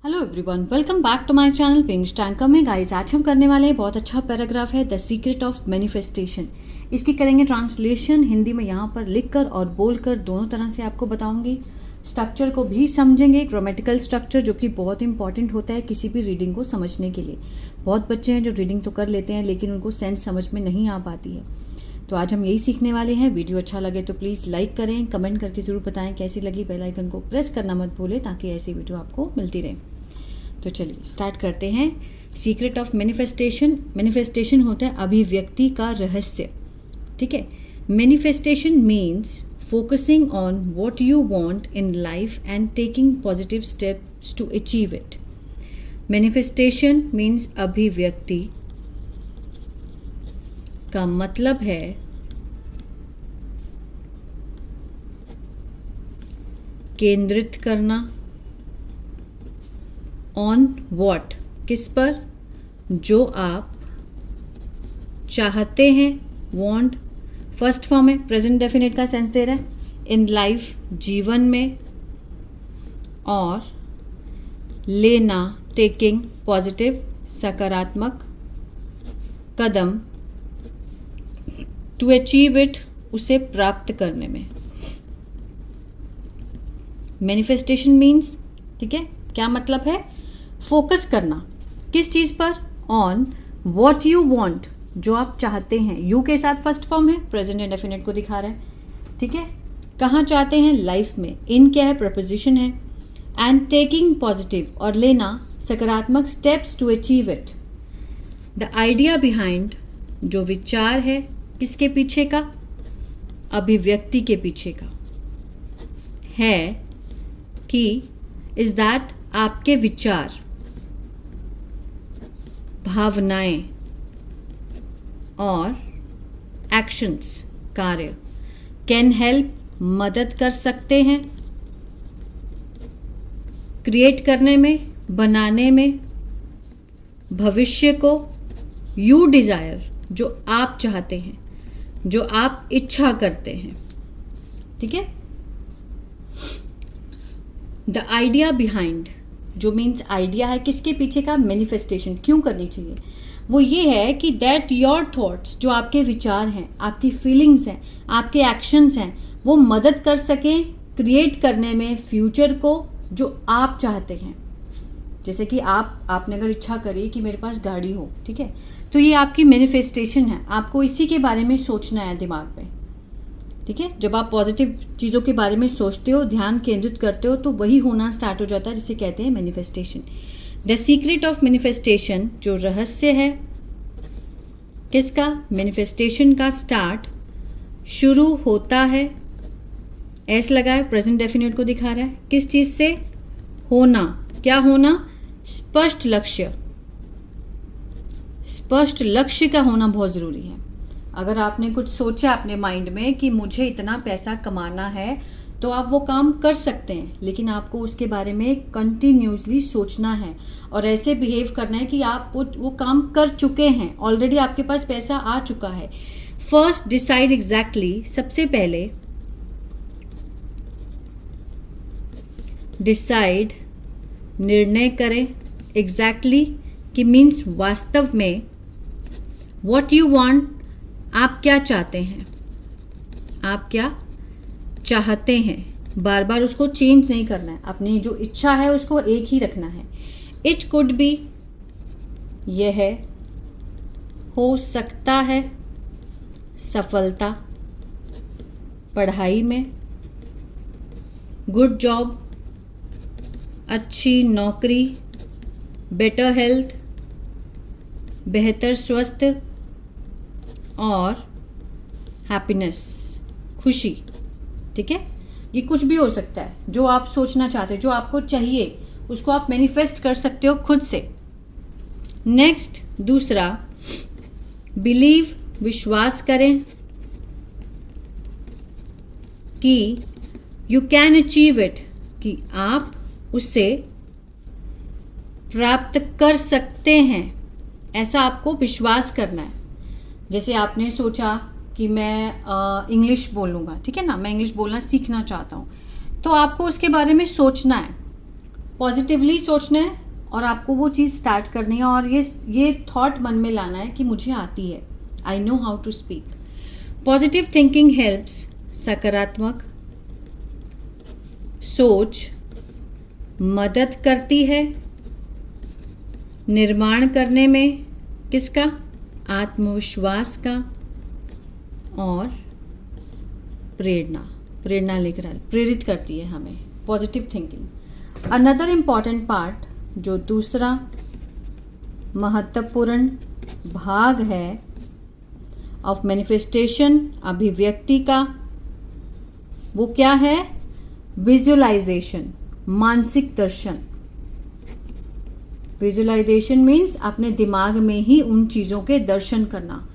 Hello everyone, welcome back to my channel pink tanker में। Guys, आज हम करने वाले हैं बहुत अच्छा पैराग्राफ है, द सीक्रेट ऑफ मैनिफेस्टेशन। इसकी करेंगे ट्रांसलेशन हिंदी में, यहाँ पर लिखकर और बोलकर दोनों तरह से आपको बताऊंगी। स्ट्रक्चर को भी समझेंगे, ग्रामेटिकल स्ट्रक्चर, जो कि बहुत इंपॉर्टेंट होता है किसी भी रीडिंग को समझने के लिए। बहुत बच्चे हैं जो रीडिंग तो कर लेते हैं लेकिन उनको सेंस समझ में नहीं आ पाती है। तो आज हम यही सीखने वाले हैं। वीडियो अच्छा लगे तो प्लीज़ लाइक करें, कमेंट करके ज़रूर बताएं कैसी लगी। बेल आइकन को प्रेस करना मत भूलें ताकि ऐसी वीडियो आपको मिलती रहे। तो चलिए स्टार्ट करते हैं। Secret of manifestation. मैनिफेस्टेशन होता है अभिव्यक्ति का रहस्य, ठीक है। Manifestation means focusing on what you want in life and taking positive steps to achieve it. Manifestation means अभिव्यक्ति का मतलब है केंद्रित करना ऑन वॉट, किस पर, जो आप चाहते हैं। वॉन्ट फर्स्ट फॉर्म है, प्रेजेंट डेफिनेट का सेंस दे रहा है। इन लाइफ, जीवन में, और लेना, टेकिंग, पॉजिटिव, सकारात्मक कदम, टू अचीव इट, उसे प्राप्त करने में। मैनिफेस्टेशन मीन्स, ठीक है, क्या मतलब है? फोकस करना किस चीज़ पर? ऑन वॉट यू वॉन्ट, जो आप चाहते हैं। यू के साथ फर्स्ट फॉर्म है, प्रेजेंट इंडेफिनिट को दिखा रहा है, ठीक है। कहाँ चाहते हैं? लाइफ में। इन क्या है? प्रपोजिशन है। एंड टेकिंग पॉजिटिव, और लेना सकारात्मक steps to achieve it. The idea behind, जो विचार है किसके पीछे का? अभिव्यक्ति के पीछे का है कि इज दैट आपके विचार, भावनाएं और एक्शंस, कार्य, कैन हेल्प, मदद कर सकते हैं, क्रिएट करने में, बनाने में, भविष्य को, यू डिजायर, जो आप चाहते हैं, जो आप इच्छा करते हैं, ठीक है। द आइडिया बिहाइंड, जो मीन्स आइडिया है किसके पीछे का? मैनिफेस्टेशन क्यों करनी चाहिए? वो ये है कि दैट योर थॉट्स, जो आपके विचार हैं, आपकी फीलिंग्स हैं, आपके एक्शंस हैं, वो मदद कर सकें क्रिएट करने में फ्यूचर को जो आप चाहते हैं। जैसे कि आपने अगर इच्छा करी कि मेरे पास गाड़ी हो, ठीक है, तो ये आपकी मैनिफेस्टेशन है। आपको इसी के बारे में सोचना है दिमाग में, ठीक है। जब आप पॉजिटिव चीज़ों के बारे में सोचते हो, ध्यान केंद्रित करते हो, तो वही होना स्टार्ट हो जाता है, जिसे कहते हैं manifestation. The secret of manifestation, जो रहस्य है किसका? मैनिफेस्टेशन का। स्टार्ट, शुरू होता है, एस लगा है, प्रेजेंट डेफिनेट को दिखा रहा है, किस चीज़ से? होना, क्या होना? स्पष्ट लक्ष्य। स्पष्ट लक्ष्य का होना बहुत ज़रूरी है। अगर आपने कुछ सोचा अपने माइंड में कि मुझे इतना पैसा कमाना है, तो आप वो काम कर सकते हैं, लेकिन आपको उसके बारे में कंटिन्यूसली सोचना है और ऐसे बिहेव करना है कि आप वो काम कर चुके हैं, ऑलरेडी आपके पास पैसा आ चुका है। फर्स्ट डिसाइड एग्जैक्टली, सबसे पहले डिसाइड, निर्णय करें, एग्जैक्टली कि मीन्स वास्तव में, व्हाट यू वांट, आप क्या चाहते हैं, आप क्या चाहते हैं। बार बार उसको चेंज नहीं करना है, अपनी जो इच्छा है उसको एक ही रखना है। इट कुड बी, यह हो सकता है, सफलता पढ़ाई में, गुड जॉब, अच्छी नौकरी, बेटर हेल्थ, बेहतर स्वास्थ्य, और हैप्पीनेस, खुशी, ठीक है। ये कुछ भी हो सकता है जो आप सोचना चाहते हो, जो आपको चाहिए, उसको आप मैनिफेस्ट कर सकते हो खुद से। नेक्स्ट, दूसरा, बिलीव, विश्वास करें कि यू कैन अचीव इट, कि आप उससे प्राप्त कर सकते हैं, ऐसा आपको विश्वास करना है। जैसे आपने सोचा कि मैं इंग्लिश बोलूँगा, ठीक है ना, मैं इंग्लिश बोलना सीखना चाहता हूँ, तो आपको उसके बारे में सोचना है। पॉजिटिवली सोचना है और आपको वो चीज़ स्टार्ट करनी है और ये थॉट मन में लाना है कि मुझे आती है, I know how to speak. Positive thinking helps, सकारात्मक सोच मदद करती है निर्माण करने में किसका, आत्मविश्वास का और प्रेरणा लेकर प्रेरित करती है हमें positive thinking. Another important part, जो दूसरा महत्वपूर्ण भाग है ऑफ मैनिफेस्टेशन, अभिव्यक्ति का, वो क्या है, विजुअलाइजेशन, मानसिक दर्शन। विजुअलाइजेशन मीन्स अपने दिमाग में ही उन चीज़ों के दर्शन करना,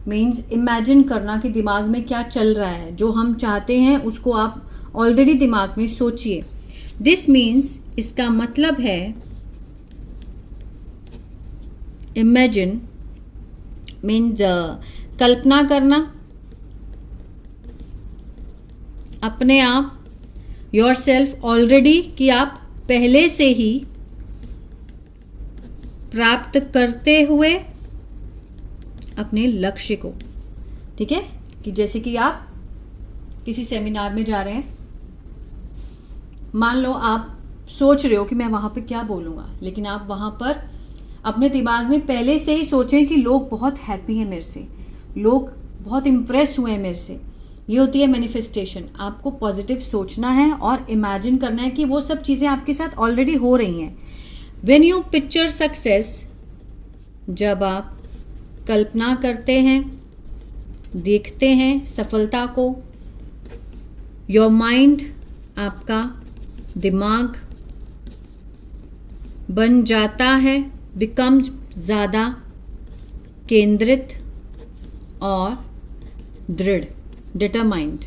मीन्स इमेजिन करना कि दिमाग में क्या चल रहा है, जो हम चाहते हैं उसको आप ऑलरेडी दिमाग में सोचिए। दिस मीन्स, इसका मतलब है इमेजिन मीन्स कल्पना करना अपने आप, योर सेल्फ ऑलरेडी, कि आप पहले से ही प्राप्त करते हुए अपने लक्ष्य को। ठीक है, कि जैसे कि आप किसी सेमिनार में जा रहे हैं, मान लो आप सोच रहे हो कि मैं वहाँ पे क्या बोलूँगा, लेकिन आप वहाँ पर अपने दिमाग में पहले से ही सोचें कि लोग बहुत हैप्पी हैं मेरे से, लोग बहुत इम्प्रेस हुए हैं मेरे से। ये होती है मैनिफेस्टेशन। आपको पॉजिटिव सोचना है और इमेजिन करना है कि वो सब चीज़ें आपके साथ ऑलरेडी हो रही हैं। व्हेन यू पिक्चर सक्सेस, जब आप कल्पना करते हैं, देखते हैं सफलता को, योर माइंड, आपका दिमाग बन जाता है, बिकम्स ज़्यादा केंद्रित और दृढ़, डिटरमाइंड,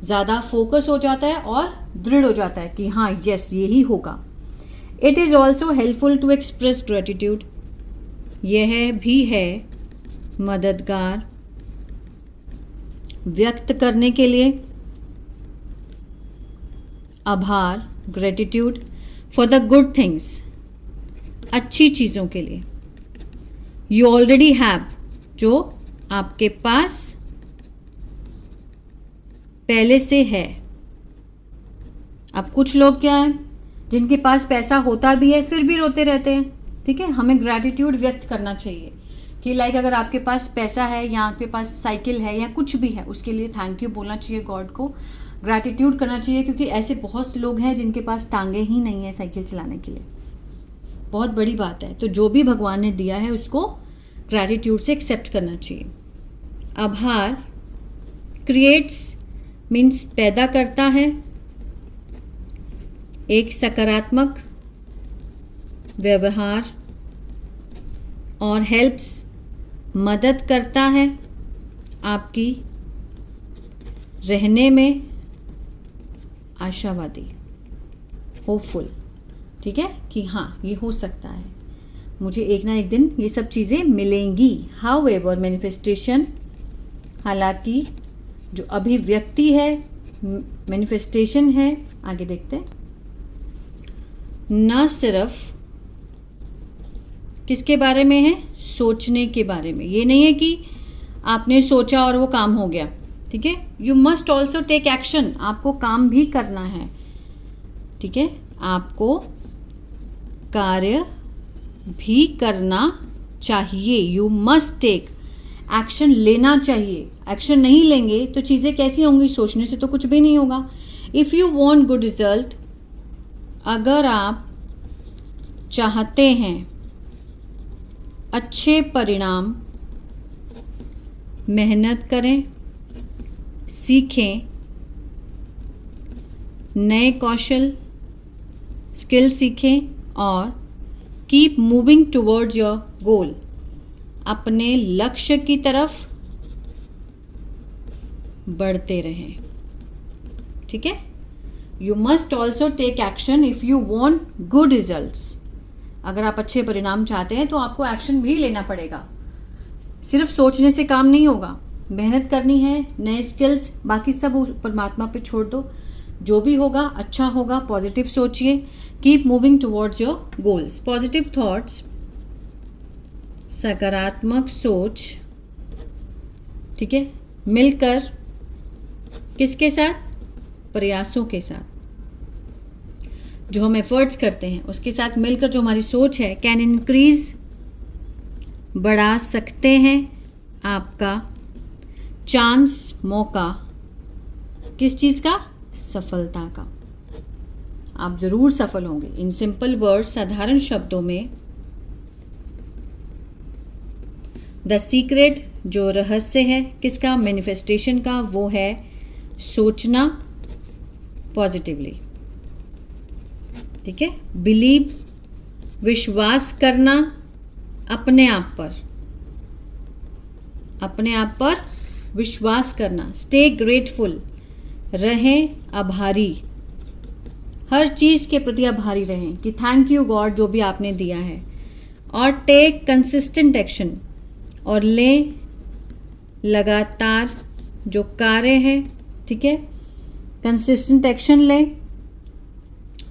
ज़्यादा फोकस हो जाता है और दृढ़ हो जाता है कि हाँ यस यही होगा। It is also helpful to express gratitude, यह भी है मददगार व्यक्त करने के लिए आभार, gratitude for the good things, अच्छी चीज़ों के लिए। यू ऑलरेडी हैव, जो आपके पास पहले से है। अब कुछ लोग क्या है, जिनके पास पैसा होता भी है फिर भी रोते रहते हैं। ठीक है, हमें ग्रैटिट्यूड व्यक्त करना चाहिए कि लाइक अगर आपके पास पैसा है या आपके पास साइकिल है या कुछ भी है, उसके लिए थैंक यू बोलना चाहिए, गॉड को ग्रैटिट्यूड करना चाहिए, क्योंकि ऐसे बहुत लोग हैं जिनके पास टांगे ही नहीं है साइकिल चलाने के लिए। बहुत बड़ी बात है। तो जो भी भगवान ने दिया है उसको ग्रैटिट्यूड से एक्सेप्ट करना चाहिए। आभार क्रिएट्स मीन्स पैदा करता है एक सकारात्मक व्यवहार और हेल्प्स मदद करता है आपकी रहने में आशावादी, होपफुल। ठीक है, कि हाँ ये हो सकता है, मुझे एक ना एक दिन ये सब चीज़ें मिलेंगी। हाउएवर मैनिफेस्टेशन, हालांकि जो अभिव्यक्ति है मैनिफेस्टेशन है, आगे देखते हैं, न सिर्फ किसके बारे में है, सोचने के बारे में। ये नहीं है कि आपने सोचा और वो काम हो गया। ठीक है, you must also take action, आपको काम भी करना है। ठीक है, आपको कार्य भी करना चाहिए, यू मस्ट टेक एक्शन, लेना चाहिए। एक्शन नहीं लेंगे तो चीज़ें कैसी होंगी, सोचने से तो कुछ भी नहीं होगा। If you want good result, अगर आप चाहते हैं अच्छे परिणाम, मेहनत करें, सीखें, नए कौशल स्किल सीखें और keep moving towards your goal, अपने लक्ष्य की तरफ बढ़ते रहें। ठीक है, you must also take action if you want good results. अगर आप अच्छे परिणाम चाहते हैं तो आपको एक्शन भी लेना पड़ेगा, सिर्फ सोचने से काम नहीं होगा, मेहनत करनी है, नए स्किल्स, बाकी सब परमात्मा पे छोड़ दो। जो भी होगा अच्छा होगा, पॉजिटिव सोचिए, keep moving towards your goals. Positive thoughts, सकारात्मक सोच, ठीक है, मिलकर किसके साथ? प्रयासों के साथ, जो हम एफर्ट्स करते हैं उसके साथ मिलकर जो हमारी सोच है, कैन इंक्रीज, बढ़ा सकते हैं आपका चांस, मौका, किस चीज़ का? सफलता का। आप ज़रूर सफल होंगे। इन सिंपल वर्ड, साधारण शब्दों में, द सीक्रेट, जो रहस्य है किसका? मैनिफेस्टेशन का, वो है सोचना पॉजिटिवली, ठीक है। बिलीव, विश्वास करना अपने आप पर, अपने आप पर विश्वास करना। स्टे ग्रेटफुल, रहें आभारी, हर चीज़ के प्रति आभारी रहें कि थैंक यू गॉड जो भी आपने दिया है। और टेक कंसिस्टेंट एक्शन, और लें लगातार जो कार्य है, ठीक है, कंसिस्टेंट एक्शन लें।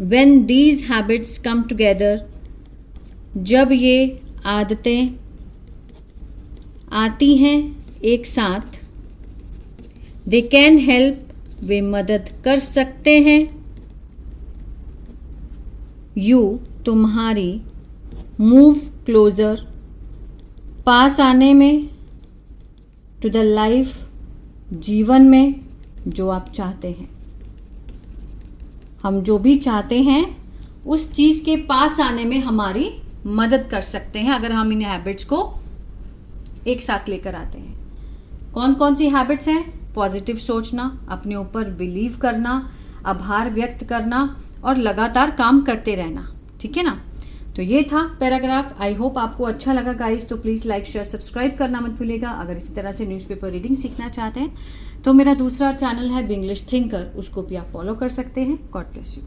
When these habits come together, जब ये आदतें आती हैं एक साथ, दे कैन हेल्प, वे मदद कर सकते हैं, यू, तुम्हारी, मूव क्लोजर, पास आने में, टू द लाइफ, जीवन में जो आप चाहते हैं। हम जो भी चाहते हैं उस चीज़ के पास आने में हमारी मदद कर सकते हैं अगर हम इन हैबिट्स को एक साथ लेकर आते हैं। कौन कौन सी हैबिट्स हैं? पॉजिटिव सोचना, अपने ऊपर बिलीव करना, आभार व्यक्त करना और लगातार काम करते रहना, ठीक है ना। तो ये था पैराग्राफ। आई होप आपको अच्छा लगा गाइस। तो प्लीज़ लाइक, शेयर, सब्सक्राइब करना मत भूलिएगा। अगर इसी तरह से न्यूज़पेपर रीडिंग सीखना चाहते हैं तो मेरा दूसरा चैनल है बिंग्लिश थिंकर, उसको भी आप फॉलो कर सकते हैं। God bless you.